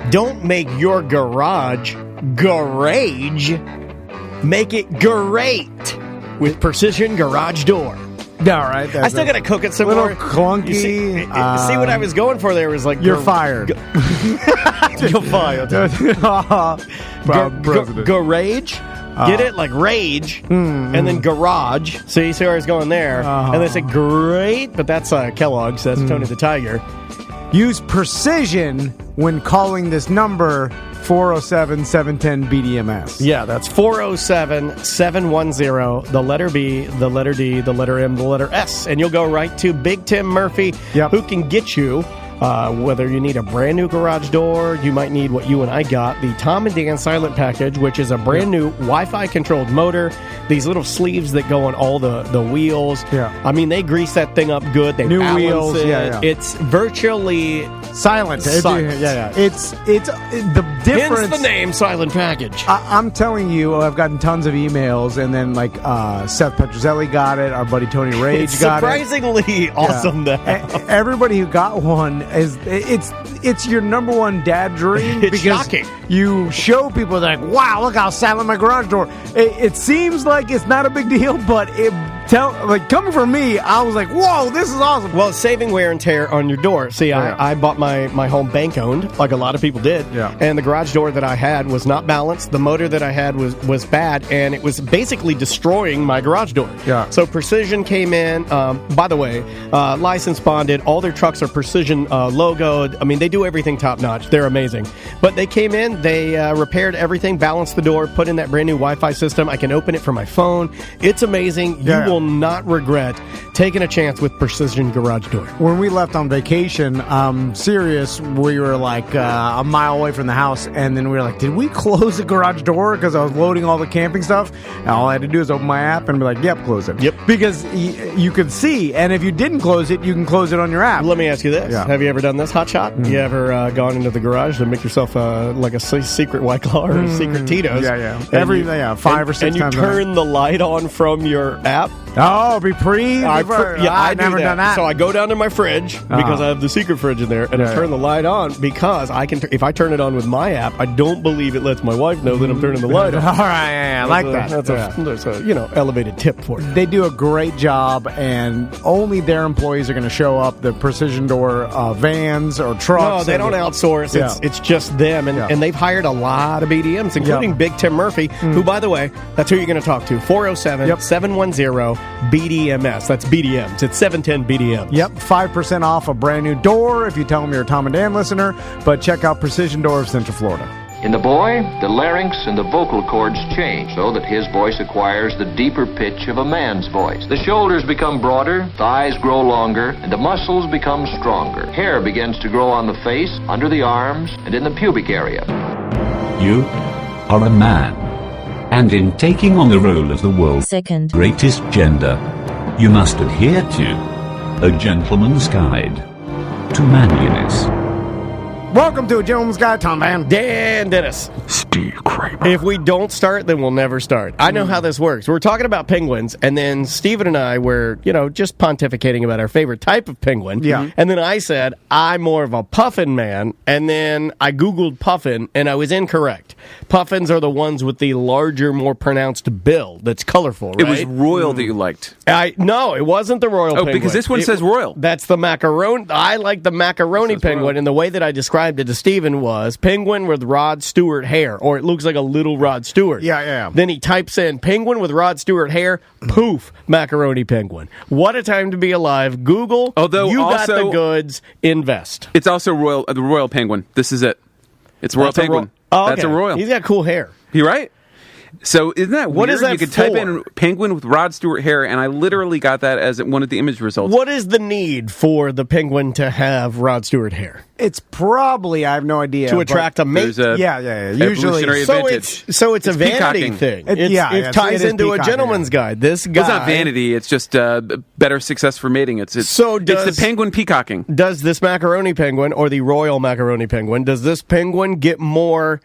Don't make your garage garage. Make it great with Precision Garage Door. All right. I still got to cook it some little more. Clunky. See what I was going for there was like... You're fired. You're fired. Garage. Get it? Like rage. And then garage. So you see where I was going there. And they say great, but that's Kellogg's. That's Tony the Tiger. Use precision when calling this number 407-710-BDMS. Yeah, that's 407-710, the letter B, the letter D, the letter M, the letter S. And you'll go right to Big Tim Murphy, who can get you, whether you need a brand new garage door, you might need what you and I got, the Tom and Dan Silent Package, which is a brand new Wi-Fi controlled motor, these little sleeves that go on all the wheels. Yeah. I mean, they grease that thing up good. They new balance wheels. it. Yeah. It's virtually silent. Silent. It's the difference. Hence the name Silent Package. I'm telling you, I've gotten tons of emails, and then like Seth Petrozelli got it, our buddy Tony Rage got it. Surprisingly awesome to have. Everybody who got one it's your number one dad dream. It's because shocking. You show people, they're like, wow, look how silent my garage door. It seems like it's not a big deal, but coming from me, I was like, whoa, this is awesome. Well, saving wear and tear on your door. See, I bought my home bank owned, like a lot of people did. Yeah. And the garage door that I had was not balanced. The motor that I had was bad, and it was basically destroying my garage door. Yeah. So Precision came in. By the way, license bonded. All their trucks are Precision logoed. I mean, they do everything top notch. They're amazing. But they came in, they repaired everything, balanced the door, put in that brand new Wi-Fi system. I can open it from my phone. It's amazing. You will not regret taking a chance with Precision Garage Door. When we left on vacation, serious, we were like a mile away from the house, and then we were like, did we close the garage door? Because I was loading all the camping stuff, and all I had to do is open my app and be like, yep, close it. Yep. Because you could see, and if you didn't close it, you can close it on your app. Let me ask you this. Yeah. Have you ever done this, Hot Shot? Mm-hmm. You ever gone into the garage to make yourself like a secret White Claw or a secret Tito's? Yeah. 5 or 6 times. And you turn the light on from your app? Oh, reprieve? I never done that. So I go down to my fridge because I have the secret fridge in there, and I turn the light on because I can. If I turn it on with my app, I don't believe it lets my wife know that I'm turning the light on. All right, I like that. That's a elevated tip for you. They do a great job, and only their employees are going to show up. The Precision Door vans or trucks. No, they don't outsource. It's just them, and they've hired a lot of BDMs, including Big Tim Murphy, who, by the way, that's who you're going to talk to. 407-710-BDMS. That's BDMs. It's 710 BDMs. Yep, 5% off a brand new door if you tell them you're a Tom and Dan listener. But check out Precision Door of Central Florida. In the boy, the larynx and the vocal cords change so that his voice acquires the deeper pitch of a man's voice. The shoulders become broader, thighs grow longer, and the muscles become stronger. Hair begins to grow on the face, under the arms, and in the pubic area. You are a man, and in taking on the role of the world's second greatest gender, you must adhere to A Gentleman's Guide to Manliness. Welcome to A Gentleman's Guide, Tom Van. Dan Dennis. Steve Kramer. If we don't start, then we'll never start. I know how this works. We're talking about penguins, and then Steven and I were, just pontificating about our favorite type of penguin. Yeah. And then I said, I'm more of a puffin man, and then I Googled puffin, and I was incorrect. Puffins are the ones with the larger, more pronounced bill that's colorful, right? It was royal that you liked. No, it wasn't the royal penguin. Because this one says royal. That's the macaroni. I like the macaroni penguin, royal. And the way that I described it to Steven was penguin with Rod Stewart hair, or it looks like a little Rod Stewart. Yeah. Then he types in penguin with Rod Stewart hair, poof, macaroni penguin. What a time to be alive. Google, although you got the goods, invest. It's also the royal penguin. This is it. It's royal penguin. Okay. That's a royal. He's got cool hair. You right? So isn't that weird? What is that you could for? type in penguin with Rod Stewart hair, and I literally got that as one of the image results. What is the need for the penguin to have Rod Stewart hair? It's probably, I have no idea. To attract a mate? Yeah. Usually. So it's a vanity thing. It ties into A Gentleman's Guide. This guy... It's not vanity. It's just better success for mating. It's the penguin peacocking. Does this macaroni penguin, or the royal macaroni penguin, does this penguin get more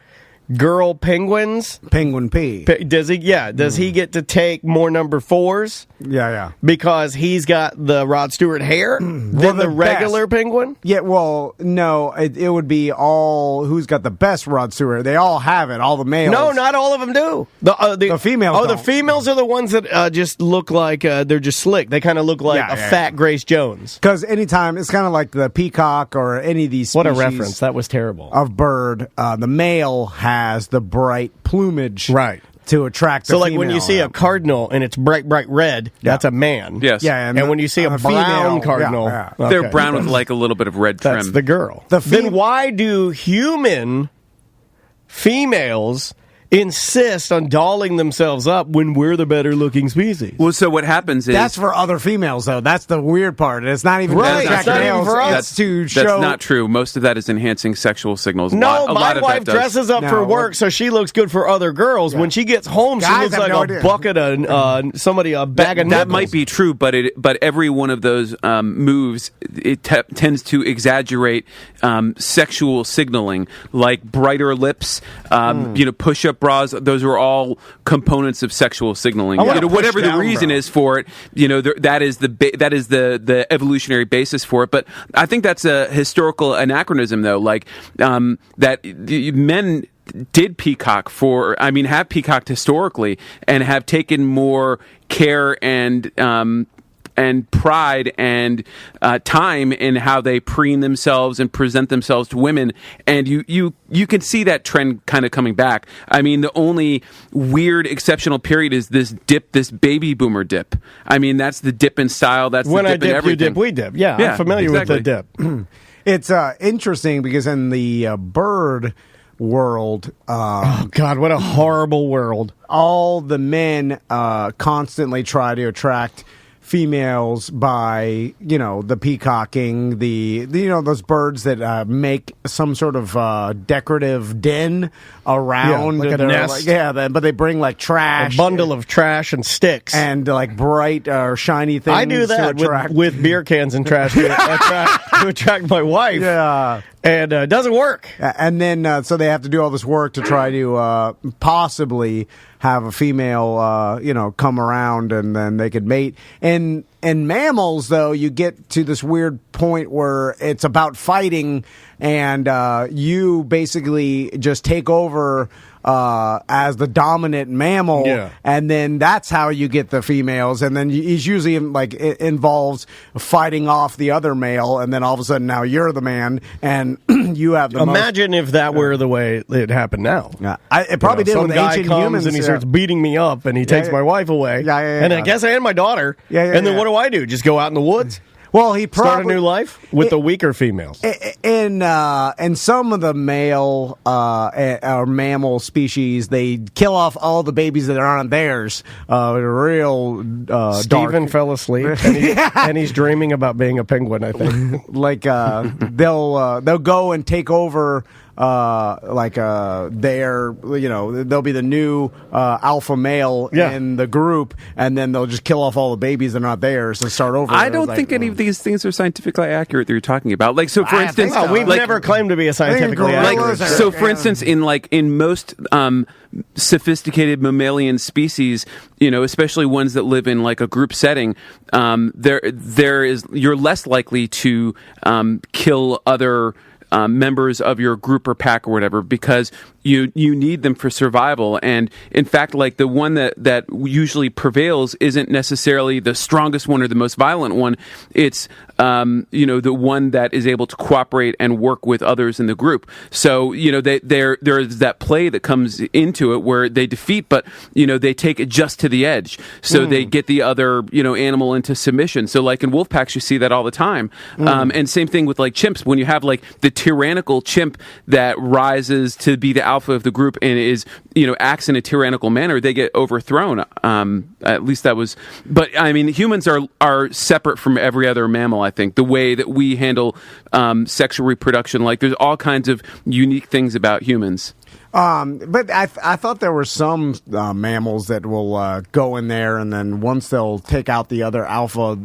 girl penguins. Penguin P. Does he? Yeah. Does he get to take more number 4s? Yeah. Because he's got the Rod Stewart hair than the regular penguin? Yeah, well, no, it would be all who's got the best Rod Stewart. They all have it, all the males. No, not all of them do. The females Oh, don't. the females are the ones that just look like they're just slick. They kind of look like fat Grace Jones. Because anytime, it's kind of like the peacock or any of these species. What a reference. That was terrible. Of bird, the male has the bright plumage. Right. To attract the So, like, female. when you see a cardinal and it's bright red, that's a man. Yes. Yeah, and when you see a brown female, cardinal, they're brown with like a little bit of red trim. That's the girl. Then why do human females insist on dolling themselves up when we're the better looking species? Well, so what happens is that's for other females, though. That's the weird part. It's not even Right, to attract it's not even males. for us. It's to That's show. not true. Most of that is enhancing sexual signals. No, a my lot of wife that does. dresses up for work so she looks good for other girls. When she gets home, she Guys looks have like no a idea. bucket of a bag of That nipples. might be true, but every one of those moves tends to exaggerate sexual signaling, like brighter lips, push-up bras. Those are all components of sexual signaling. Whatever the reason is for it, that is the evolutionary basis for it. But I think that's a historical anachronism, though. Like that men did have peacocked historically and have taken more care and pride and time in how they preen themselves and present themselves to women, and you can see that trend kind of coming back. I mean, the only weird exceptional period is this baby boomer dip. I mean, that's the dip in style. That's when the I dip in dip, everything. you dip, we dip. Yeah, I'm familiar with the dip. It's interesting because in the bird world, oh God, what a horrible world! All the men constantly try to attract females by the peacocking, the those birds that make some sort of decorative den around like a nest. but they bring like trash, a bundle of trash and sticks and like bright or shiny things. I do that with beer cans and trash to attract my wife. Yeah. And it doesn't work. And then, so they have to do all this work to try to possibly have a female, come around, and then they could mate. And in mammals, though, you get to this weird point where it's about fighting, and you basically just take over as the dominant mammal, and then that's how you get the females. And then it's usually it involves fighting off the other male, and then all of a sudden now you're the man, and you have the Imagine if that were the way it happened now. Yeah, it probably did some with guy ancient comes humans, and he starts beating me up, and he takes my wife away. And I guess and my daughter. And then what do? Just go out in the woods? Well, he probably start a new life with the weaker females. In some of the male or mammal species, they kill off all the babies that aren't theirs. Real Steven fell asleep, and he's dreaming about being a penguin. I think they'll go and take over. They'll be the new alpha male in the group, and then they'll just kill off all the babies that are not theirs and start over. I don't think any of these things are scientifically accurate that you're talking about. Like, so for instance, we've never claimed to be a scientifically accurate. So for instance, in most sophisticated mammalian species, especially ones that live in like a group setting, you're less likely to kill other members of your group or pack or whatever, because you need them for survival. And in fact, like the one that usually prevails isn't necessarily the strongest one or the most violent one. It's the one that is able to cooperate and work with others in the group. So there is that play that comes into it where they defeat, but they take it just to the edge. So they get the other animal into submission. So like in wolf packs, you see that all the time. And same thing with like chimps. When you have like the tyrannical chimp that rises to be the alpha of the group and is acts in a tyrannical manner, they get overthrown. At least that was. But I mean, humans are separate from every other mammal. I think the way that we handle sexual reproduction, like there's all kinds of unique things about humans. But I thought there were some mammals that will go in there, and then once they'll take out the other alpha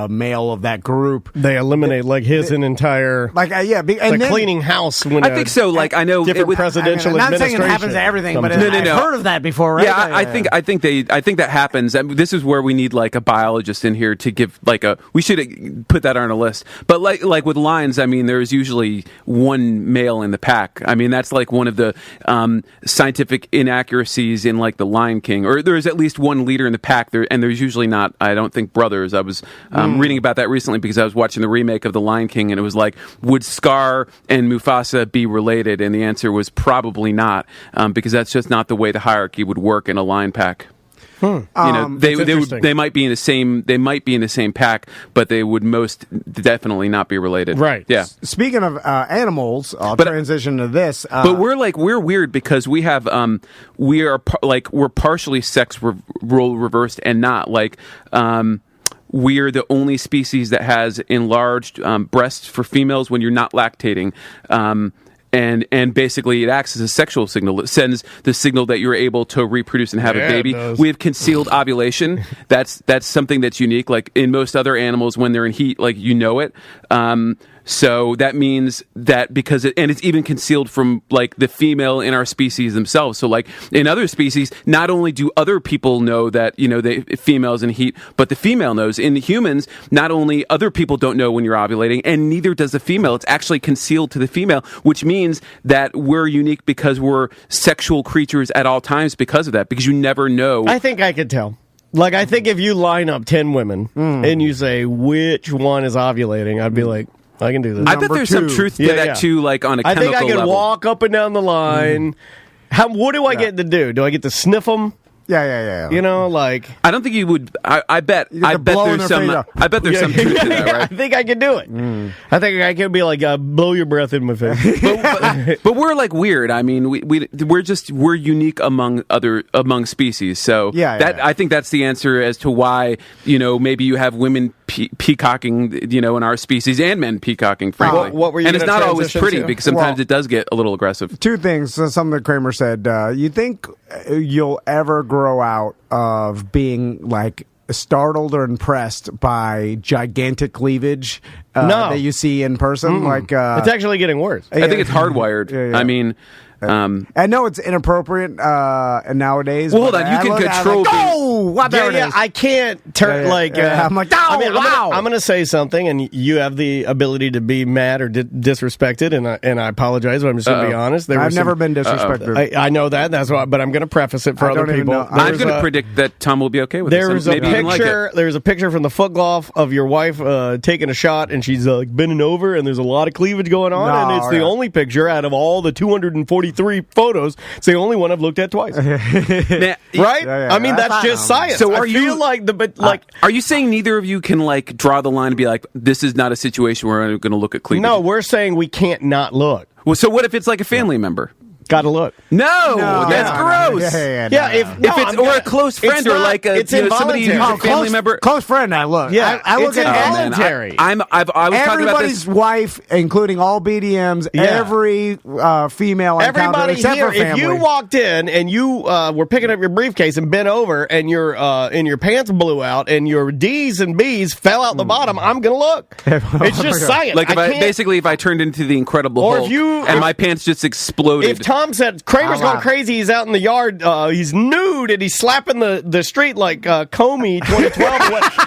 male of that group, they eliminate an entire and then, cleaning house. When I think so. Like I know different presidential I'm not saying administration. it happens to everything, but No. I've heard of that before. Right? Yeah, I think that happens. I mean, this is where we need like a biologist in here to give like a. We should put that on a list. But like with lions, I mean, there's usually one male in the pack. I mean, that's like one of the scientific inaccuracies in like the Lion King, or there's at least one leader in the pack there, and there's usually not. I don't think brothers. I was reading about that recently because I was watching the remake of the Lion King, and it was like, would Scar and Mufasa be related? And the answer was probably not, because that's just not the way the hierarchy would work in a lion pack. They might be in the same pack, but they would most definitely not be related. Right. Yeah. Speaking of animals, I'll transition to this. But we're weird because we have we're partially sex role reversed and not like. We're the only species that has enlarged breasts for females when you're not lactating. And basically it acts as a sexual signal. It sends the signal that you're able to reproduce and have a baby. We have concealed ovulation. That's something that's unique. Like in most other animals, when they're in heat, like it. So that means that and it's even concealed from like the female in our species themselves. So like in other species, not only do other people know that, the female's in heat, but the female knows. In humans, not only other people don't know when you're ovulating, and neither does the female. It's actually concealed to the female, which means that we're unique because we're sexual creatures at all times because of that, because you never know. I think I could tell. Like, I think if you line up 10 women and you say which one is ovulating, I'd be like, I can do this. I bet there's some truth to that too, like on a chemical level. I think I can walk up and down the line. What do I get to do? Do I get to sniff them? Yeah. I don't think you would. I bet there's some. I bet there's some truth to that, right? I think I can do it. I think I can be like, blow your breath in my face. but we're like weird. I mean, we're unique among species. So I think that's the answer as to why maybe you have women peacocking, in our species, and men peacocking, frankly. What were you? And it's not always pretty because sometimes it does get a little aggressive. Two things. Something that Kramer said. You think you'll ever grow out of being like startled or impressed by gigantic cleavage that you see in person? Like it's actually getting worse. I think it's hardwired. Yeah. I mean. I know it's inappropriate nowadays. Well, hold on. You can control. There it is. I can't turn I'm like, wow. I'm going to say something, and you have the ability to be mad or disrespected, and I apologize, but I'm just going to be honest. I've never been disrespected. I know that. That's why, but I'm going to preface it for other people. I'm going to predict that Tom will be okay with There's this. There's a picture from the foot golf of your wife taking a shot, and she's bending over, and there's a lot of cleavage going on, and it's the only picture out of all the 243 photos. It's the only one I've looked at twice. Right? I mean, that's just science. So are you saying neither of you can like draw the line and be like, this is not a situation where I'm going to look at cleavage? No, we're saying we can't not look. Well, so what if it's like a family member? Gotta look. No, that's gross. If it's or a close friend or like somebody who's a family member, close friend. I look. Yeah, I look at involuntary. I was talking about everybody's wife, including all BDMs, every female, everybody except here. for family. If you walked in and you were picking up your briefcase and bent over, and your pants blew out, and your D's and B's fell out the bottom, I'm gonna look. It's just science. Like if I turned into the Incredible Hulk and my pants just exploded. If Tom said Kramer's going crazy, he's out in the yard, he's nude, and he's slapping the street like Comey 2012.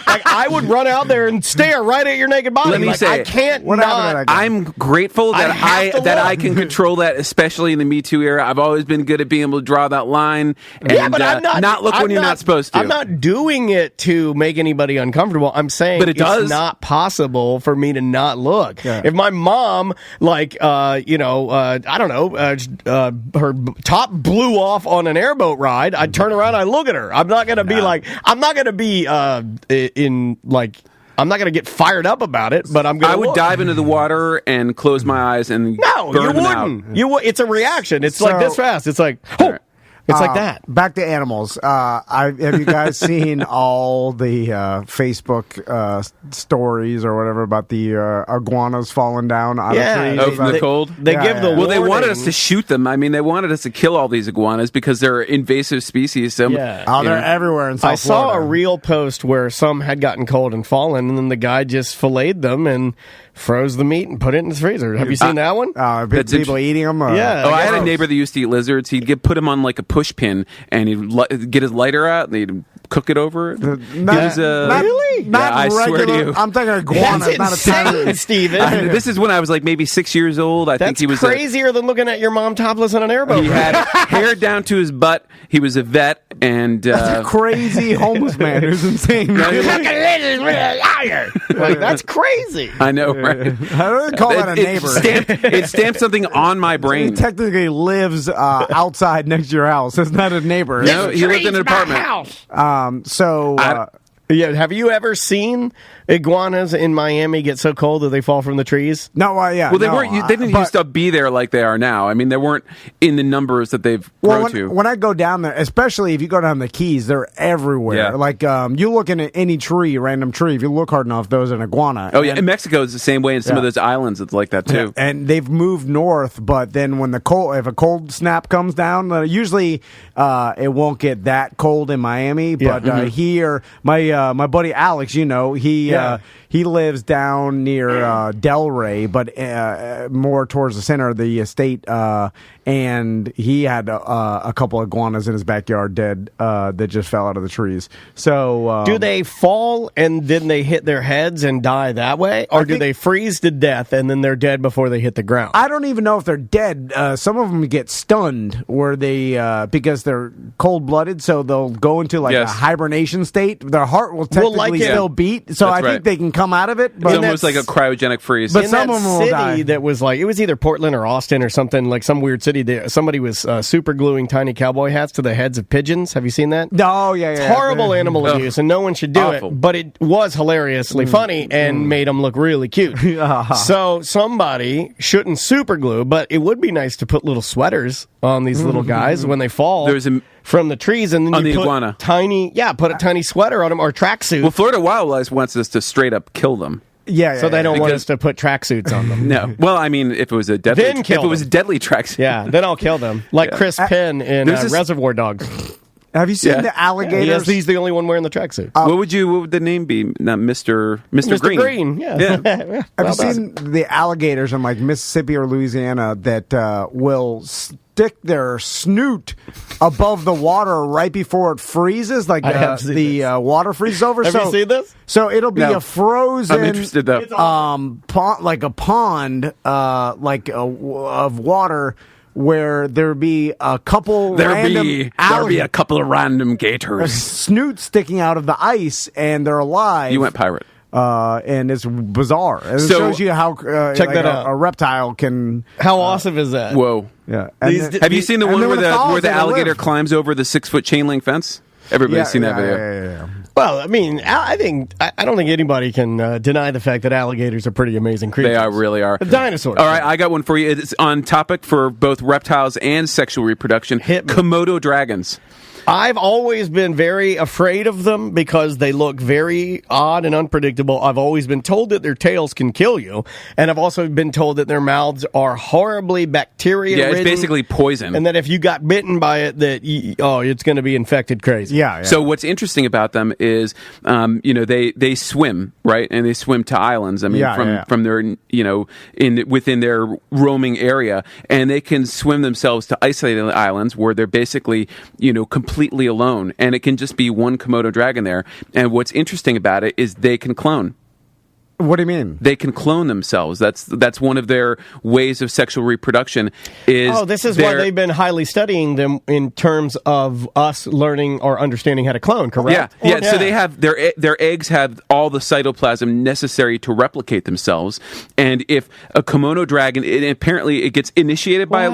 Like, I would run out there and stare right at your naked body. Let me say, I can't not. I'm grateful that I can control that, especially in the Me Too era. I've always been good at being able to draw that line and but I'm not look when you're not supposed to. I'm not doing it to make anybody uncomfortable. I'm saying but it's not possible for me to not look. Yeah. If my mom, I don't know, her top blew off on an airboat ride, I'd turn around, I'd look at her. I'm not going to be I'm not going to get fired up about it, but I would dive into the water and close my eyes and no, burn you them wouldn't. out. It's a reaction. It's like this fast. It's like, It's like that. Back to animals. Have you guys seen all the Facebook stories or whatever about the iguanas falling down out of trees? Oh, from the cold? They give the Well, they wanted warning. us to shoot them. I mean, they wanted us to kill all these iguanas because they're invasive species. So, Yeah. Oh, they're everywhere in South I saw Florida. a real post where some had gotten cold and fallen, and then the guy just filleted them and froze the meat and put it in his freezer. Have you seen that one? People eating them? Yeah. Oh, I had a neighbor that used to eat lizards. He'd put them on like a push pin, and he'd get his lighter out, and he'd cook it over it. Really? Not I regular, swear to you. I'm thinking iguana. That's Not a insane, tiny. Steven. This is when I was like maybe 6 years old. I think That's he was crazier than looking at your mom topless on an airboat. He had hair down to his butt. He was a vet, and That's a crazy homeless man who's insane. Like, that's crazy. I know, right? How do they call that a neighbor? It stamped something on my He brain. technically lives outside next to your house. It's not a neighbor. No, he lived in an apartment. Yeah, have you ever seen iguanas in Miami get so cold that they fall from the trees? No, yeah. Well, they no, weren't. They didn't but- used to be there like they are now. I mean, they weren't in the numbers that they've grown to. When I go down there, especially if you go down the Keys, they're everywhere. Yeah. Like you look in any tree, random tree, if you look hard enough, there's an iguana. Oh yeah, in Mexico is the same way. In some of Yeah. those islands, it's like that too. And they've moved north, but then when if a cold snap comes down, usually it won't get that cold in Miami. Yeah. But here, my buddy Alex, he lives down near Delray, but more towards the center of the state. And he had a couple of iguanas in his backyard dead that just fell out of the trees. So Do they fall and then they hit their heads and die that way? Or do they freeze to death and then they're dead before they hit the ground? I don't even know if they're dead. Some of them get stunned where they because they're cold-blooded, so they'll go into like a hibernation state. Their heart will technically still beat, so That's I think right. they can come out of it. But It's almost like a cryogenic freeze. But in some that of them will city die. that was like, it was either Portland or Austin or something, like some weird city. Somebody was super gluing tiny cowboy hats to the heads of pigeons. Have you seen that? Oh, yeah. It's horrible animal abuse, and no one should do Awful. it. But it was hilariously funny and made them look really cute. So somebody shouldn't super glue, but it would be nice to put little sweaters on these little guys when they fall from the trees, and then on you the put iguana. put a tiny sweater on them or tracksuit. Well, Florida Wildlife wants us to straight up kill them. So they don't want Because- us to put tracksuits on them. No. Well, I mean, if it was a deadly, Then kill them. deadly tracksuit. Yeah, then I'll kill them. Like Chris Penn in There's this- Reservoir Dogs. Have you seen the alligators? He's the only one wearing the tracksuit. What would the name be? Not Mr. Mr. Green. Yeah. Have you seen the alligators in like Mississippi or Louisiana that will stick their snoot above the water right before it freezes? Like I have seen the water freezes over. Have you seen this? So it'll be No. a frozen. I'm interested though. Pond, like a pond, of water. Where there be a couple random There'll be a couple of random gators. snoot sticking out of the ice, and they're alive. You went pirate. And it's bizarre. And it So- shows you how Check like that a, out. a reptile can. How awesome is that? Whoa. Yeah. Have you seen the and one then where when it falls, where the it'll alligator live. climbs over the 6-foot chain link fence? Everybody's seen that video. Yeah. Well, I mean, I don't think anybody can deny the fact that alligators are pretty amazing creatures. They really are. The dinosaurs. All right, I got one for you. It's on topic for both reptiles and sexual reproduction. Hit me. Komodo dragons. I've always been very afraid of them because they look very odd and unpredictable. I've always been told that their tails can kill you, and I've also been told that their mouths are horribly bacteria-ridden. Yeah, it's basically poison. And that if you got bitten by it, that it's going to be infected crazy. Yeah. So what's interesting about them is, they swim, right, and they swim to islands. I mean, from their within their roaming area, and they can swim themselves to isolated islands where they're basically completely alone, and it can just be one Komodo dragon there. And what's interesting about it is they can clone. What do you mean? They can clone themselves. That's one of their ways of sexual reproduction. This is why they've been highly studying them in terms of us learning or understanding how to clone, correct? Yeah. So they have their eggs have all the cytoplasm necessary to replicate themselves. And if a Komodo dragon, apparently it gets initiated by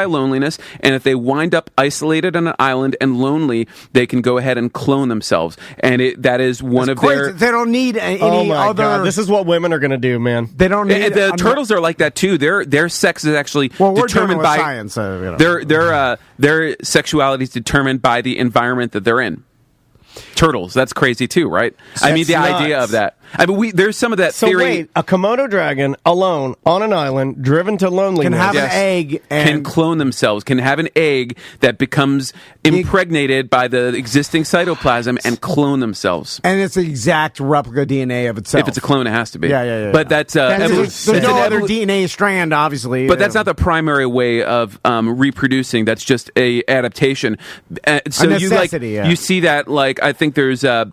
loneliness, and if they wind up isolated on an island and lonely, they can go ahead and clone themselves. And that is one of their. They don't need any Oh my other other. This is what women are going to do, man. They don't need the turtles are like that too. Their sex is actually determined by science. Their sexuality is determined by the environment that they're in. Turtles, that's crazy too, right? I mean, the idea of that. I mean, there's some of that theory. So wait, a Komodo dragon alone on an island, driven to loneliness, can have an egg and can clone themselves, can have an egg that becomes impregnated by the existing cytoplasm and clone themselves. And it's the exact replica DNA of itself. If it's a clone, it has to be. Yeah. But that's there's no other DNA strand, obviously. But that's not the primary way of reproducing. That's just a adaptation. So a necessity, you see that, like, I think there's a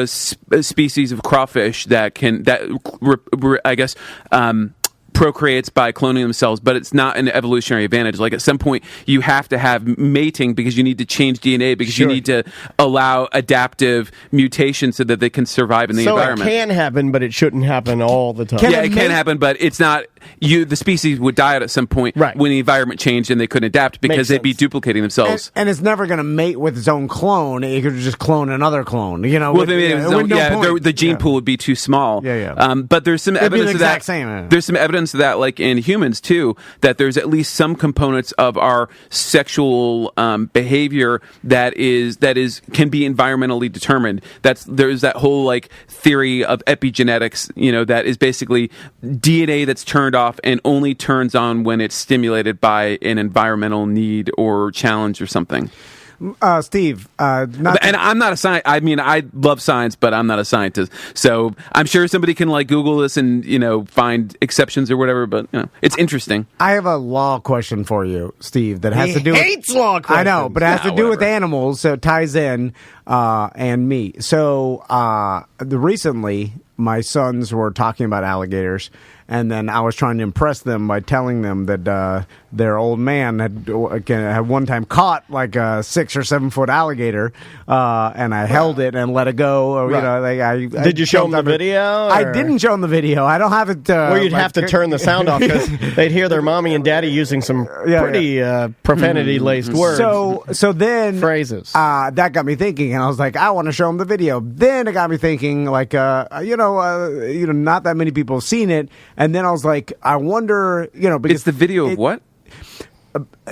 species of crawfish that I guess procreates by cloning themselves, but it's not an evolutionary advantage. Like, at some point you have to have mating because you need to change DNA because you need to allow adaptive mutation so that they can survive in the environment. So it can happen, but it shouldn't happen all the time. It can happen, but it's not. The species would die out at some point when the environment changed and they couldn't adapt because they'd be duplicating themselves. And it's never going to mate with its own clone. It could just clone another clone. You know, the gene pool would be too small. But there's some evidence of that. There's some evidence of that, like in humans too, that there's at least some components of our sexual behavior that can be environmentally determined. There's that whole like theory of epigenetics, that is basically DNA that's turned off and only turns on when it's stimulated by an environmental need or challenge or something. Steve, and I'm not a scientist. I mean, I love science, but I'm not a scientist. So I'm sure somebody can like Google this and find exceptions or whatever. But it's interesting. I have a law question for you, Steve. That has to do. Hates law questions. I know, but it has to do with animals, so it ties in and me. So recently, my sons were talking about alligators. And then I was trying to impress them by telling them that their old man had one time caught like a 6 or 7 foot alligator, and I held it and let it go. Did you show them the video? I didn't show them the video. I don't have it. Or you'd have to turn the sound off because they'd hear their mommy and daddy using some pretty profanity-laced words. So then phrases that got me thinking, and I was like, I want to show them the video. Then it got me thinking, like, not that many people have seen it. And then I was like, I wonder, because it's the video of what?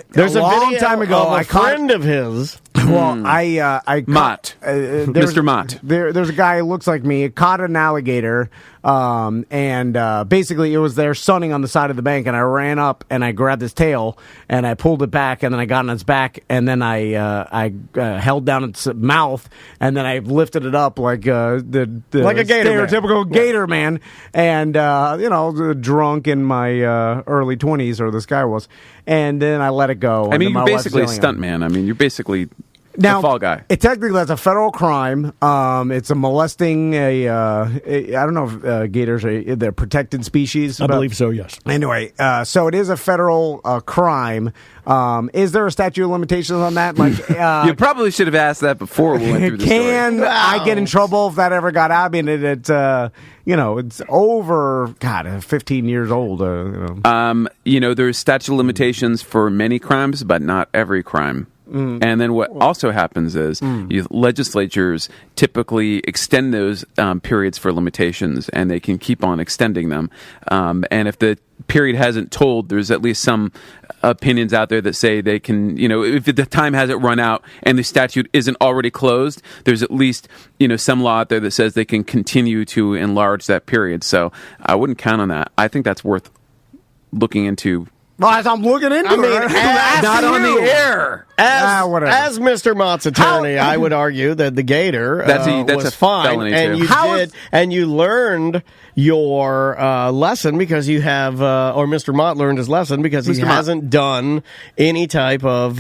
There's a long video time ago. Of a friend of his. Well, Mott, Mr. Mott. There's a guy who looks like me. Caught an alligator, and basically it was there sunning on the side of the bank, and I ran up and I grabbed his tail and I pulled it back, and then I got on its back, and then I held down its mouth, and then I lifted it up like the like a gator stereotypical gator man, and drunk in my early 20s, or this guy was, and then I let it go. I mean, you're basically a stunt man. I mean, you're basically a fall guy. Technically, that's a federal crime. It's a molesting I don't know if gators are they're protected species. I believe so, yes. Anyway, so it is a federal crime. Is there a statute of limitations on that? Like, you probably should have asked that before we went through the story. Can I get in trouble if that ever got out? I mean, it's over 15 years old. There's statute of limitations for many crimes, but not every crime. And then what also happens is legislatures typically extend those periods for limitations, and they can keep on extending them. And if the period hasn't told, there's at least some opinions out there that say they can, if the time hasn't run out and the statute isn't already closed, there's at least, some law out there that says they can continue to enlarge that period. So I wouldn't count on that. I think that's worth looking into. Well, as I'm looking into it, not on the air. As Mr. Mott's attorney, I would argue that the gator was a fine, felony and you learned your lesson because you have, or Mr. Mott learned his lesson because he hasn't done any type of,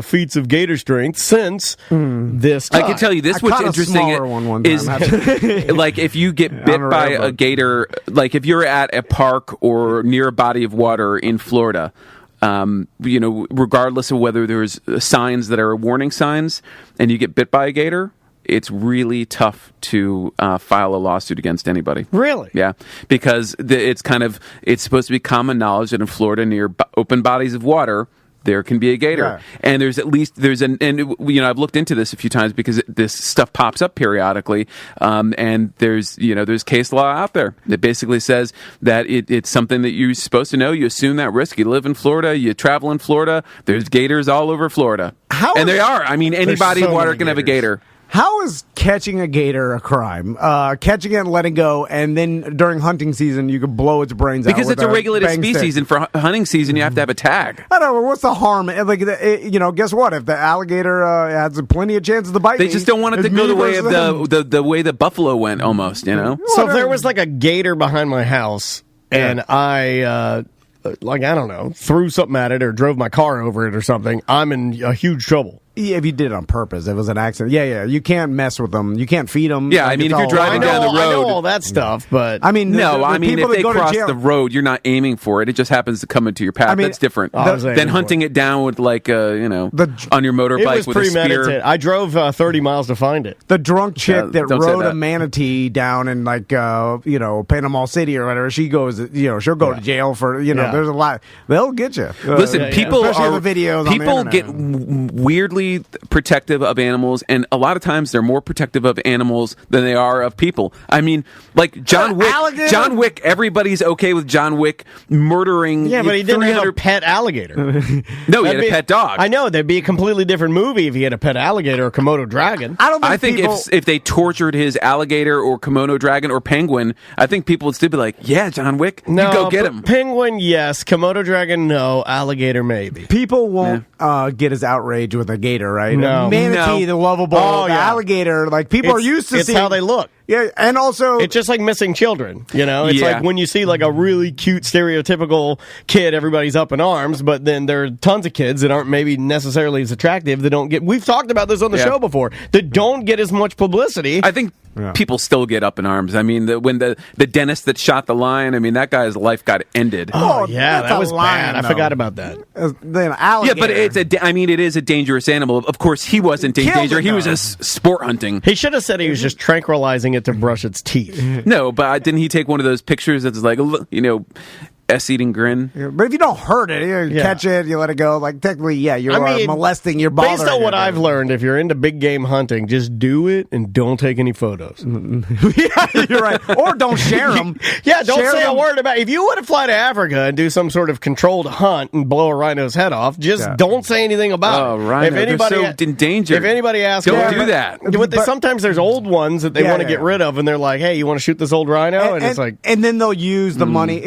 feats of gator strength since this time. I can tell you this. What's interesting is, like, if you get bit by a gator, like if you're at a park or near a body of water in Florida, regardless of whether there's signs that are warning signs, and you get bit by a gator, it's really tough to file a lawsuit against anybody. Really? Yeah, because it's supposed to be common knowledge that in Florida, near open bodies of water, there can be a gator. And there's I've looked into this a few times because this stuff pops up periodically, and there's case law out there that basically says that it's something that you're supposed to know. You assume that risk. You live in Florida, you travel in Florida, there's gators all over Florida. They are. I mean, anybody in water can have a gator. How is catching a gator a crime? Catching it and letting go, and then during hunting season, you could blow its brains out. Because it's a regulated species, and for hunting season, you have to have a tag. I don't know. What's the harm? Guess what? If the alligator has plenty of chances to bite they just don't want it to go the way of the way the buffalo went, almost, So if there was like a gator behind my house, and I don't know, threw something at it or drove my car over it or something, I'm in a huge trouble. Yeah, if you did it on purpose, it was an accident. Yeah, you can't mess with them. You can't feed them. Yeah, I mean, if you're driving down the road, I know all that stuff, but I mean, if they cross the road, you're not aiming for it. It just happens to come into your path. That's different than hunting it down with on your motorbike with a spear. I drove 30 miles to find it. The drunk chick that rode a manatee down in Panama City or whatever, she goes, she'll go to jail for There's a lot. They'll get you. Listen, people get weirdly protective of animals, and a lot of times they're more protective of animals than they are of people. I mean, like John Wick. Alligator? John Wick. Everybody's okay with John Wick murdering. Yeah, but he didn't have a pet alligator. No, he had a pet dog. I know that'd be a completely different movie if he had a pet alligator or Komodo dragon. I think if they tortured his alligator or Komodo dragon or penguin, I think people would still be like, "Yeah, John Wick, you go get him." Penguin, yes. Komodo dragon, no. Alligator, maybe. People won't get as outraged with a gator. Right? No. Manatee, the lovable, alligator, like people are used to seeing. It's how they look. Yeah, and also it's just like missing children. It's like when you see like a really cute stereotypical kid, everybody's up in arms, but then there are tons of kids that aren't maybe necessarily as attractive that don't get. We've talked about this on the show before. That don't get as much publicity. I think people still get up in arms. I mean, when the dentist that shot the lion, I mean, that guy's life got ended. Oh yeah, that was bad. I forgot about that. Then alligator. Yeah, but it is a dangerous animal. Of course, he wasn't in danger. He was just sport hunting. He should have said he was just tranquilizing it to brush its teeth. No, but didn't he take one of those pictures that's like, S-eating grin? Yeah, but if you don't hurt it, you catch it, you let it go. Like technically, you're molesting your body. Based on what I've learned, if you're into big game hunting, just do it and don't take any photos. Yeah, you're right. Or don't share them. Don't say a word about it. If you want to fly to Africa and do some sort of controlled hunt and blow a rhino's head off, just don't say anything about it. Oh, rhino. They're so endangered. If anybody asks, don't do that. Sometimes there's old ones that they want to get rid of, and they're like, "Hey, you want to shoot this old rhino?" And it's like, and then they'll use the money.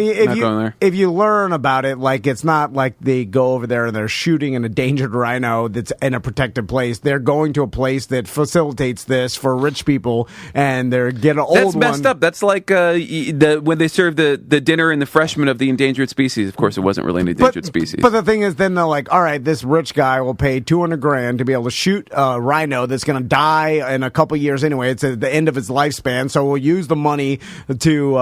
If you learn about it, like it's not like they go over there and they're shooting an endangered rhino that's in a protected place. They're going to a place that facilitates this for rich people, and they're get an old one. That's messed up. That's like when they serve the dinner in the freshman of the endangered species. Of course, it wasn't really an endangered species. But the thing is, then they're like, all right, this rich guy will pay $200,000 to be able to shoot a rhino that's going to die in a couple years anyway. It's at the end of its lifespan, so we'll use the money to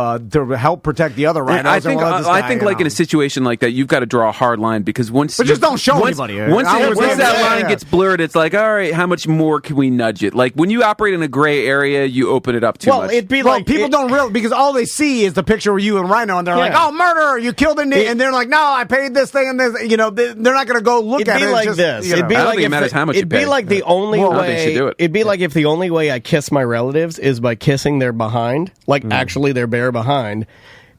help protect the other rhinos. I think like in a situation like that, you've got to draw a hard line because once just don't show anybody. Once that line gets blurred, it's like, all right, how much more can we nudge it? Like when you operate in a gray area, you open it up too much. It'd be like people don't realize because all they see is the picture of you and Rhino, and they're like, "Oh, murderer! You killed him!" And they're like, "No, I paid this thing and this." They're not going to go look at it. It'd be like this. It'd be like it matters how much. It'd be like the only way. It'd be like if the only way I kiss my relatives is by kissing their behind, like actually their bare behind.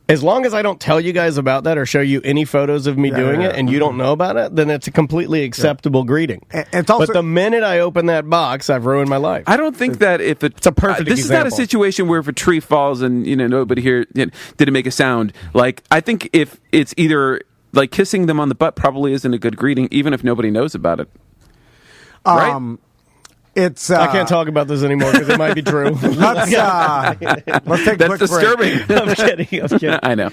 As long as I don't tell you guys about that or show you any photos of me doing it and you don't know about it, then it's a completely acceptable greeting. But the minute I open that box, I've ruined my life. I don't think that if it's a perfect this example. is not a situation where if a tree falls and nobody here didn't make a sound. Like I think if it's either like kissing them on the butt probably isn't a good greeting, even if nobody knows about it. Right? I can't talk about this anymore because it might be true. Let's take a quick disturbing. break. I'm kidding. I know.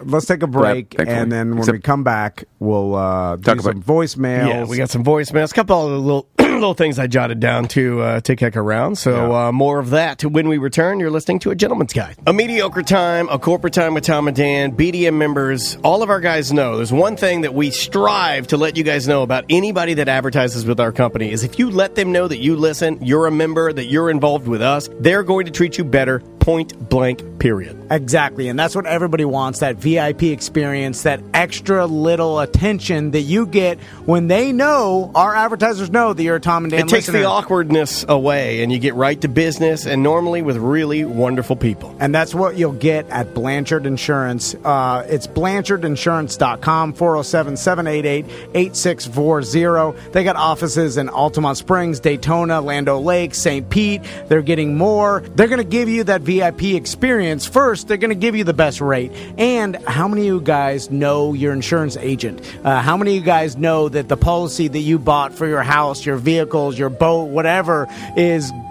Let's take a break, and then when we come back, we'll do some voicemails. Yeah, we got some voicemails. A couple of little things I jotted down to kick around. So more of that when we return. You're listening to A Gentleman's Guide. A Mediocre Time, a Corporate Time with Tom and Dan, BDM members, all of our guys know there's one thing that we strive to let you guys know about anybody that advertises with our company is if you let them know that you listen, you're a member, that you're involved with us, they're going to treat you better, point blank, period. Exactly, and that's what everybody wants, that VIP experience, that extra little attention that you get when they know, our advertisers know that you're a Tom and Dan It takes listener. the awkwardness away, and you get right to business, and normally with really wonderful people. And that's what you'll get at Blanchard Insurance. It's BlanchardInsurance.com, 407-788-8640. They got offices in Altamont Springs, Daytona, Land O'Lakes, St. Pete. They're getting more. They're going to give you that VIP experience. First, they're going to give you the best rate. And how many of you guys know your insurance agent? How many of you guys know that the policy that you bought for your house, your vehicles, your boat, whatever,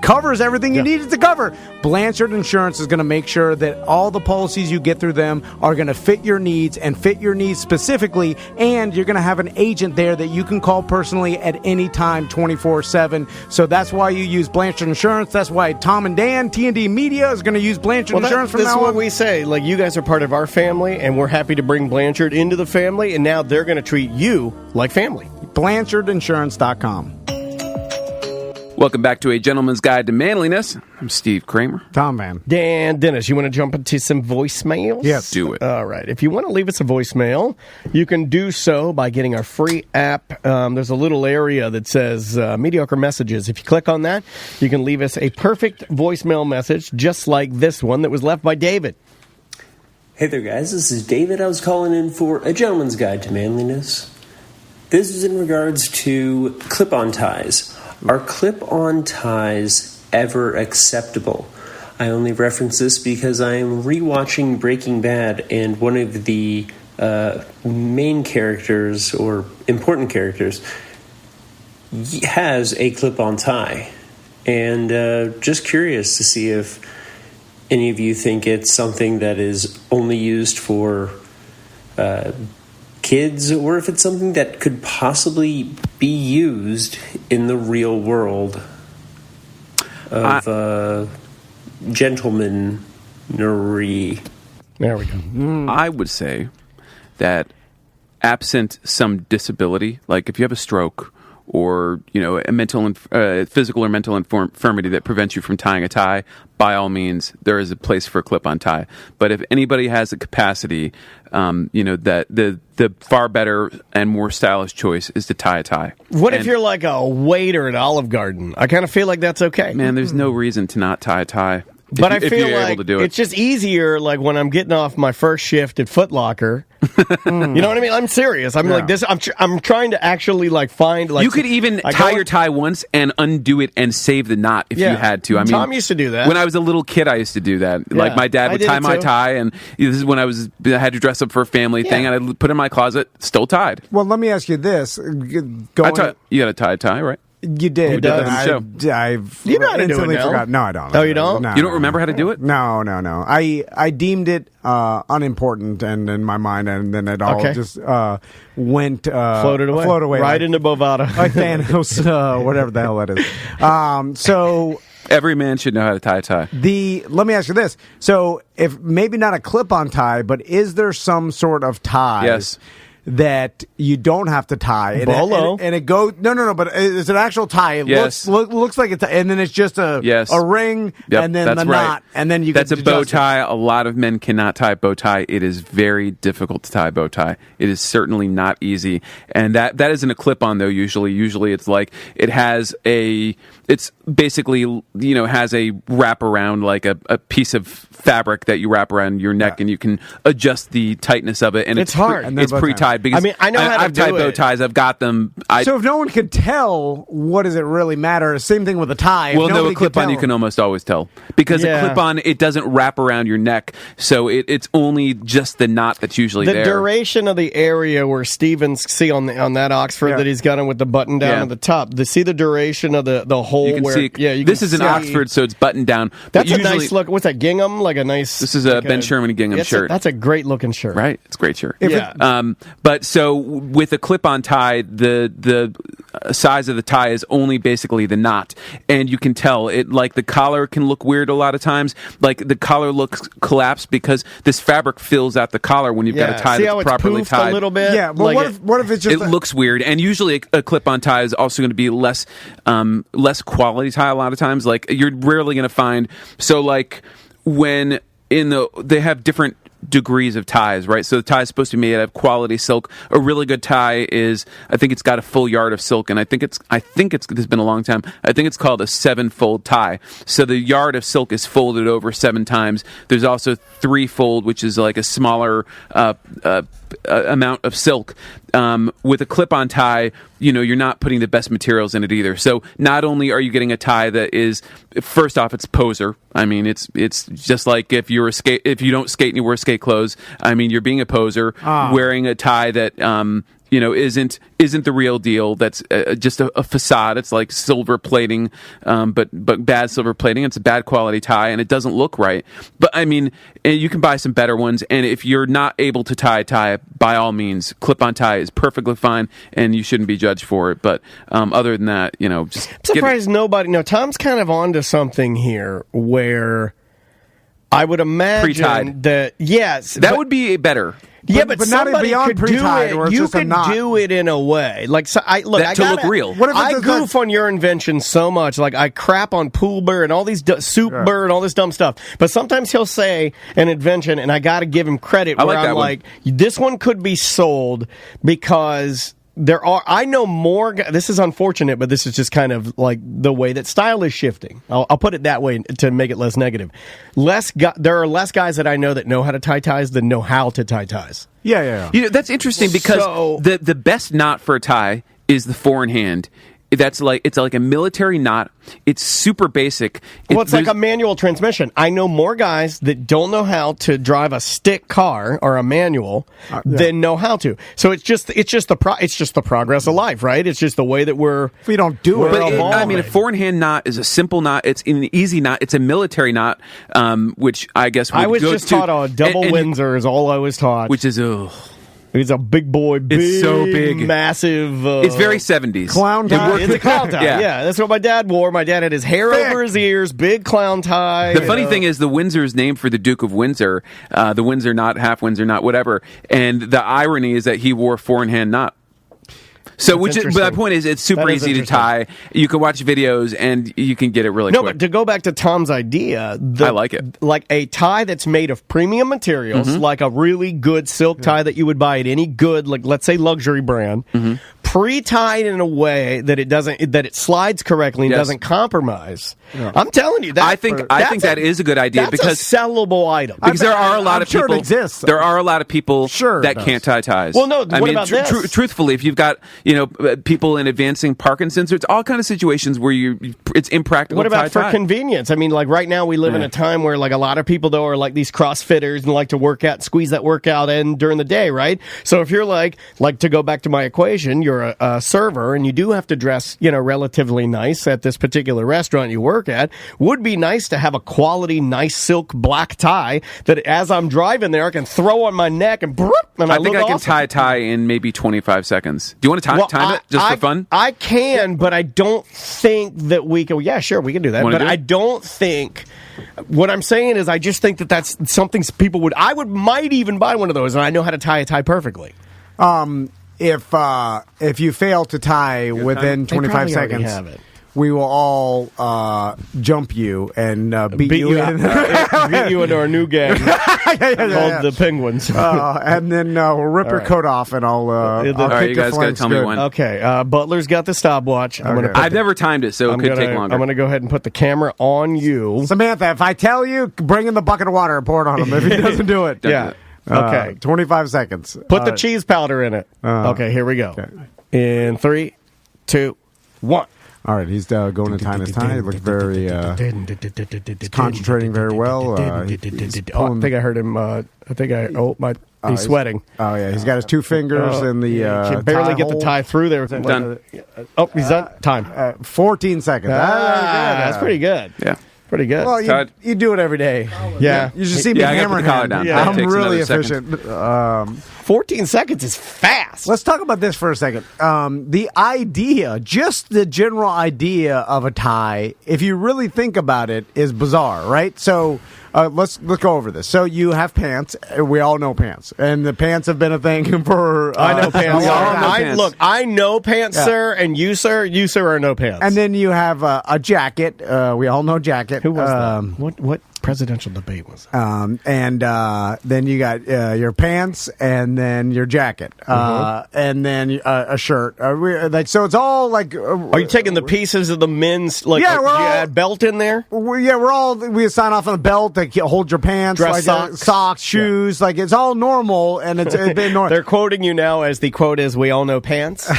covers everything you need it to cover? Blanchard Insurance is going to make sure that all the policies you get through them are going to fit your needs and fit your needs specifically, and you're going to have an agent there that you can call personally at any time, 24/7. So that's why you use Blanchard Insurance. That's why Tom and Dan, T&D Media, is going to use Blanchard Insurance from now on. That's what we say. Like, you guys are part of our family, and we're happy to bring Blanchard into the family, and now they're going to treat you like family. BlanchardInsurance.com. Welcome back to A Gentleman's Guide to Manliness. I'm Steve Kramer. Tom Van. Dan Dennis, you want to jump into some voicemails? Yes. Do it. All right. If you want to leave us a voicemail, you can do so by getting our free app. There's a little area that says Mediocre Messages. If you click on that, you can leave us a perfect voicemail message, just like this one that was left by David. Hey there, guys. This is David. I was calling in for A Gentleman's Guide to Manliness. This is in regards to clip-on ties. Are clip-on ties ever acceptable? I only reference this because I am rewatching Breaking Bad, and one of the main characters, or important characters, has a clip-on tie. And just curious to see if any of you think it's something that is only used for kids, or if it's something that could possibly be used in the real world of gentlemanry. There we go. I would say that absent some disability, like if you have a stroke or a physical or mental infirmity that prevents you from tying a tie, by all means, there is a place for a clip-on tie. But if anybody has a capacity, that the far better and more stylish choice is to tie a tie. What if you're like a waiter at Olive Garden? I kind of feel like that's okay. Man, there's no reason to not tie a tie. But I feel you're like able to do it. It's just easier, like when I'm getting off my first shift at Foot Locker. You know what I mean? I'm serious. I'm like this. I'm trying to actually find you could even tie your tie once and undo it and save the knot if you had to. I mean, Tom used to do that. When I was a little kid, I used to do that. Yeah, like my dad would tie my tie, and this is when I had to dress up for a family thing, and I'd put it in my closet, still tied. Well, let me ask you this. You got to tie a tie, right? You did. You did that in the show. I've You know how to do it now. forgot. No, I don't. Oh, you don't? No, You don't remember how to do it? No. I deemed it unimportant and in my mind, and then it all just went floated away right into Bovada. Like Thanos, whatever the hell that is. So every man should know how to tie a tie. Let me ask you this. So if maybe not a clip-on tie, but is there some sort of tie? Yes. That you don't have to tie. Bolo. And it goes... No, but it's an actual tie. It looks like it's... And then it's just a ring, and then the knot, and then you That's can a bow tie. A lot of men cannot tie a bow tie. It is very difficult to tie a bow tie. It is certainly not easy. And that isn't a clip-on, though, usually. Usually it's like... It has a... It's basically, has a wrap around, like a piece of fabric that you wrap around your neck, and you can adjust the tightness of it. And it's hard. It's pre-tied. Because I know how to I've tied bow ties. I've got them. So if no one could tell, what does it really matter? Same thing with a tie. Well, no, a clip-on you can almost always tell. Because a clip-on, it doesn't wrap around your neck, so it's only just the knot that's usually there. The duration of the area where Steven's, see on that Oxford that he's got him with the button down at the top, see the duration of the hole you can where... See, this is an Oxford, so it's buttoned down. That's a nice look. What's that, gingham? Like a nice... This is a Ben Sherman gingham shirt. That's a great-looking shirt. Right? It's a great shirt. But so with a clip-on tie, the size of the tie is only basically the knot, and you can tell it. Like the collar can look weird a lot of times. Like the collar looks collapsed because this fabric fills out the collar when you've got a tie that's properly tied. A little bit. Yeah, but what if it's just it looks weird? And usually a clip-on tie is also going to be less quality tie a lot of times. Like you're rarely going to find when they have different degrees of ties, right? So the tie is supposed to be made out of quality silk. A really good tie is, I think it's got a full yard of silk, and I think it's this has been a long time. I think it's called a 7-fold tie. So the yard of silk is folded over 7 times. There's also 3-fold, which is like a smaller amount of silk. With a clip-on tie, you're not putting the best materials in it either. So not only are you getting a tie that is, first off, it's poser. I mean, it's just like if you don't skate and you wear skate clothes. I mean, you're being a poser wearing a tie that isn't the real deal. That's just a facade. It's like silver plating, but bad silver plating. It's a bad quality tie, and it doesn't look right. But I mean, you can buy some better ones. And if you're not able to tie a tie, by all means, clip-on tie is perfectly fine, and you shouldn't be judged for it. But other than that, just I'm surprised nobody. No, Tom's kind of onto something here where I would imagine pre-tied. that that would be better. Yeah, but not somebody beyond could do pre-tied, it. where it's You just a could knot. do it in a way, like to look real. What if I it's goof on your invention so much, like I crap on Pool Bird and all these soup bird and all this dumb stuff. But sometimes he'll say an invention, and I got to give him credit. I where like that I'm one. like, this one could be sold because. I know more. This is unfortunate, but this is just kind of like the way that style is shifting. I'll put it that way to make it less negative. There are less guys that I know that know how to tie ties than know how to tie ties. Yeah. That's interesting because the best knot for a tie is the 4-in-hand. It's like a military knot. It's super basic. It's like a manual transmission. I know more guys that don't know how to drive a stick car or a manual than know how to. So it's just the progress of life, right? It's just the way that if we don't do it. But a 4-in-hand knot is a simple knot. It's an easy knot. It's a military knot, which I guess I was just taught a double Windsor is all I was taught, which is It's a big boy, it's so big, massive. It's very 70s. Clown tie. It's a clown tie. Yeah, that's what my dad wore. My dad had his hair over his ears, big clown tie. The funny thing is, the Windsor is named for the Duke of Windsor. The Windsor knot, half Windsor knot, whatever. And the irony is that he wore 4-in-hand knot. So, but my point is, it's super easy to tie. You can watch videos and you can get it really quick. No, but to go back to Tom's idea, I like it. Like a tie that's made of premium materials, like a really good silk tie that you would buy at any good, like let's say luxury brand, pre-tied in a way that it slides correctly and doesn't compromise. Yeah. I'm telling you, I think that is a good idea because a sellable item. Because there are a lot of people. It exists. There are a lot of people that can't tie ties. Well, no. What about this? Truthfully, if you've got people in advancing Parkinson's, it's all kind of situations where it's impractical. What about for convenience? I mean, like right now we live in a time where like a lot of people though are like these CrossFitters and like to work out, squeeze that workout in during the day, right? So if you're like to go back to my equation, you're a server and you do have to dress, relatively nice at this particular restaurant you work at. Would be nice to have a quality, nice silk black tie that as I'm driving there, I can throw on my neck and I think I can tie a tie in maybe 25 seconds. Do you want to time it just for fun? I can, but I don't think that we can. Yeah, sure, we can do that. But I don't think. What I'm saying is, I just think that that's something people would. Might even buy one of those, and I know how to tie a tie perfectly. If you fail to tie within 25 seconds, we will all jump you and beat you into our new gang called the Penguins. And then we'll rip your coat off, and I'll all right, you guys got to tell me when. Okay, Butler's got the stopwatch. I've never timed it, so it could take longer. I'm going to go ahead and put the camera on you. Samantha, if I tell you, bring in the bucket of water and pour it on him if he doesn't do it. Okay. 25 seconds. Put the cheese powder in it. Okay, here we go. Okay. In 3, 2, 1. All right, he's going to time his tie. He looks very he's concentrating very well. I think I heard him. He's sweating. Oh yeah, he's got his 2 fingers in the. Can barely get the tie through there. Done. He's done. Time. 14 seconds. That's pretty good. Yeah. Pretty good. Well, you do it every day. Yeah. You should see me hammering him. Down. Yeah. I'm really efficient. 14 seconds is fast. Let's talk about this for a second. The idea, just the general idea of a tie, if you really think about it, is bizarre, right? So let's go over this. So you have pants. We all know pants, and the pants have been a thing for. I know pants. Look, I know pants, sir, and you, sir, are no pants. And then you have a jacket. We all know jacket. Who was that? What? presidential debate was? And then you got your pants, and then your jacket, and then a shirt. So it's all like. Are you taking the pieces of the men's? Like, Yeah, you add belt in there. We sign off on a belt that hold your pants, Dress socks, shoes. Like it's all normal, and it's been normal. They're quoting you now as the quote is, "We all know pants."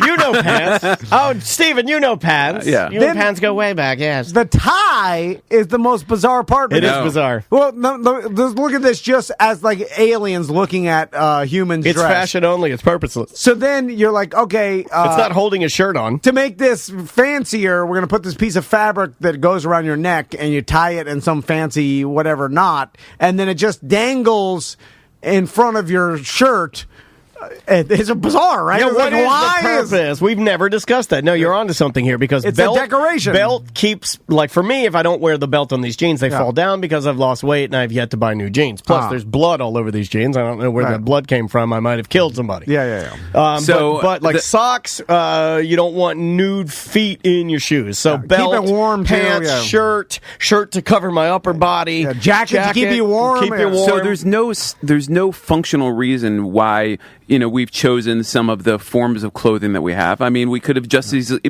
You know pants. Oh, Steven, you know pants. Yeah. You know pants go way back, yes. The tie is the most bizarre part. It is bizarre. Well, look at this just as like aliens looking at humans It's dressed. fashion only. It's purposeless. So then you're like, okay. It's not holding a shirt on. To make this fancier, we're going to put this piece of fabric that goes around your neck and you tie it in some fancy whatever knot, and then it just dangles in front of your shirt. It's bizarre, right? Yeah, It's what like, is why the purpose? We've never discussed that. No, you're onto something here because it's belt, a decoration. Belt keeps, like for me, if I don't wear the belt on these jeans, they fall down because I've lost weight and I've yet to buy new jeans. Plus, there's blood all over these jeans. I don't know where that blood came from. I might have killed somebody. Yeah. But like socks, you don't want nude feet in your shoes. So belt, keep it warm, pants, too, shirt to cover my upper body, jacket to keep you warm. Keep you warm. So there's no functional reason why we've chosen some of the forms of clothing that we have. I mean, we could have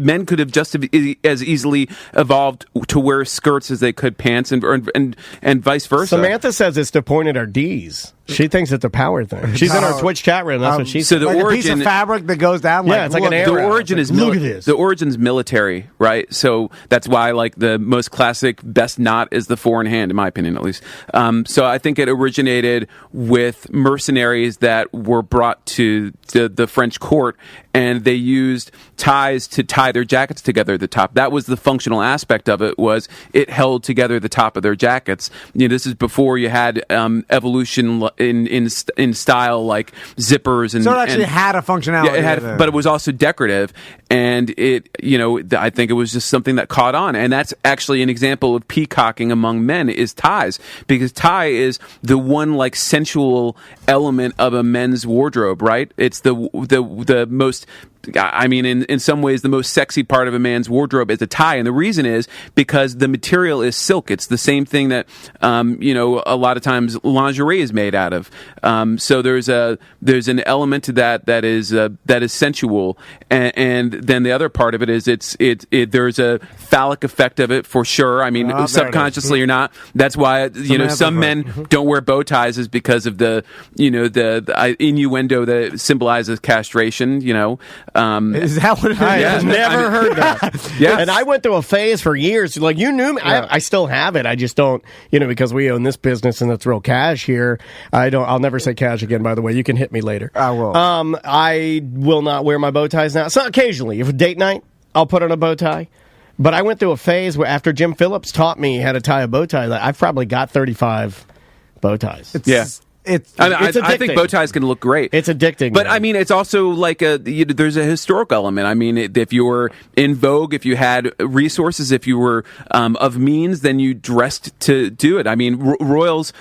men could have just as easily evolved to wear skirts as they could pants, and vice versa. Samantha says it's to point at our D's. She thinks it's a power thing. She's in our Twitch chat room. That's what she said. So the like origin, a piece of fabric that goes down. Yeah, it's like an arrow. The origin is look at this. The origin's military, right? So that's why, like, the most classic best knot is the four in hand, in my opinion, at least. So I think it originated with mercenaries that were brought to the French court, and they used ties to tie their jackets together at the top. That was the functional aspect of it. Was it held together the top of their jackets? This is before you had evolution in style, like zippers, and so it actually had a functionality. Yeah, it had, but it was also decorative, and I think it was just something that caught on, and that's actually an example of peacocking among men is ties, because tie is the one like sensual element of a men's wardrobe, right? It's the most. I mean, in some ways, the most sexy part of a man's wardrobe is a tie, and the reason is because the material is silk. It's the same thing that a lot of times lingerie is made out of. So there's an element to that is sensual, and then the other part of it is there's a phallic effect of it for sure. I mean, subconsciously or not. That's why some men don't wear bow ties is because of the innuendo that symbolizes castration. Is that what it is? I've never heard that. Yeah, and I went through a phase for years. Like you knew me, I still have it. I just don't, because we own this business and it's real cash here. I'll never say cash again. By the way, you can hit me later. I will. I will not wear my bow ties now. So occasionally, if a date night, I'll put on a bow tie. But I went through a phase where after Jim Phillips taught me how to tie a bow tie, I've probably got 35 bow ties. I think bow ties can look great. It's addicting, but man. I mean, it's also like there's a historical element. I mean, if you were in vogue, if you had resources, if you were of means, then you dressed to do it. I mean, royals